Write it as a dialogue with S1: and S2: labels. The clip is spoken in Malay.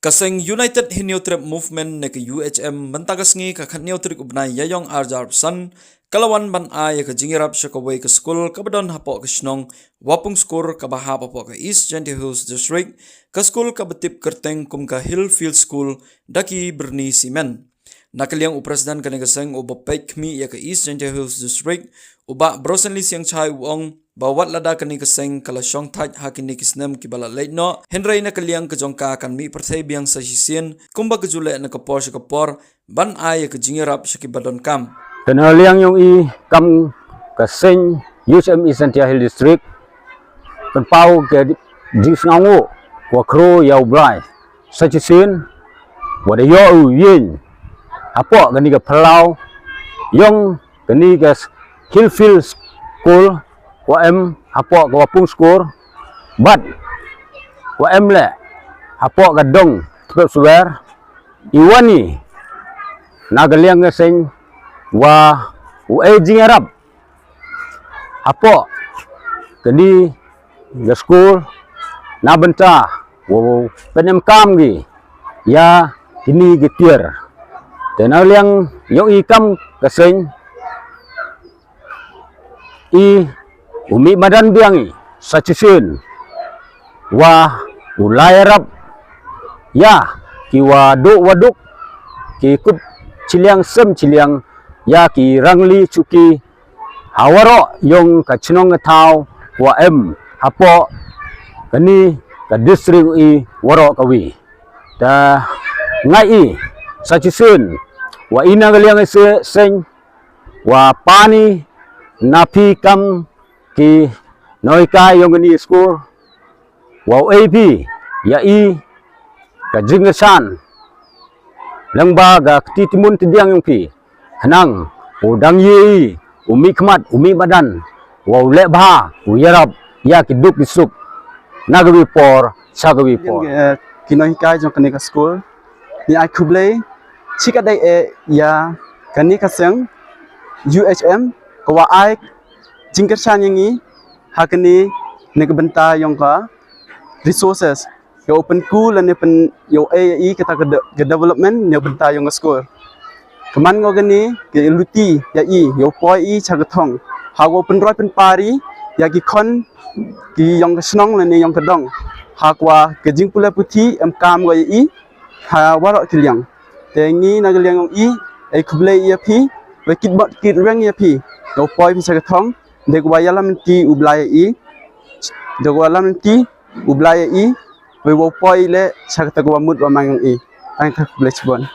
S1: Kaseng United Hineutrip Movement nek UHM mentagasngi ka khaneutrip ubnai yayong arjar san kalawan ban ay ka jingirap syakaway ka school kabadon hapo ka snong wapung skor ka baha po ka East Gentile Hills District ka school ka batip kerteng kum ka Hillfield School daki Berni Simen. Nakaliang upresdan ka negaseng uba pekmi ya ka East Gentile Hills District uba brosenli siyang chai uong bawat lada kani kaseng kalasyong taj hakini kisnem kibala leitno henry nakaliang kajongka kan mi persebiang sa sisin kumba kejule nakapor sa kapor ban ay kajingirap sa kibadon kam.
S2: Kenaliang yung i kam kaseng UHM East Gentile Hills District penpau ke jingsngangu wa kro yau brai sa sisin wada yo yin apo gani ka pelau yung gani ka Hillfield School WM hapo ka wapung skor but WM le hapo ka dong tepuk suwer iwani nagaliang ngaseng wa uejing arab hapo kani ga skor na benta wo penem kam gi ya ini getier tenaliang yo ikam kaseng i umi madan biangi sacisin wa ulayarap ya ki waduk ki kup ciliang sem ciliang ya ki rangli cuki hawaro yung kachinong tau wa hapo kani ka district i waro kawi da ngai sacisin wa ina galiang seng wa pani napi kam ki noika yung ni skor wow AP ya i ka jingasan langba ga titimun tidiang yung pi hanang udang yi umi khmat umi badan wow lebha uyarab ya kiduk disuk nagawi por sagawi por
S3: kinoika jong kanika skor ni ai kublei chikadai ya kanika seng UHM kawa ai jingkersan yang ini hakni nekbenta yang ka resources ya open cool dan pen yo AI kita ke development nekbenta yang school keman ngogani ke luti ya i yo poi chagathong ha open roi pen pari ya ki kon ki yang snong le yang kedong ha kwa ke jingpula puthi am kam go i ha warok kiliang tengi nagaliang i ai kuble ya phi we kitbot kit rang ya phi yo poi pi chagathong degwayalam ti ublaya i degwalam ti ublaya i we wo poi le chakta go mut wa mang i ang thak blechbon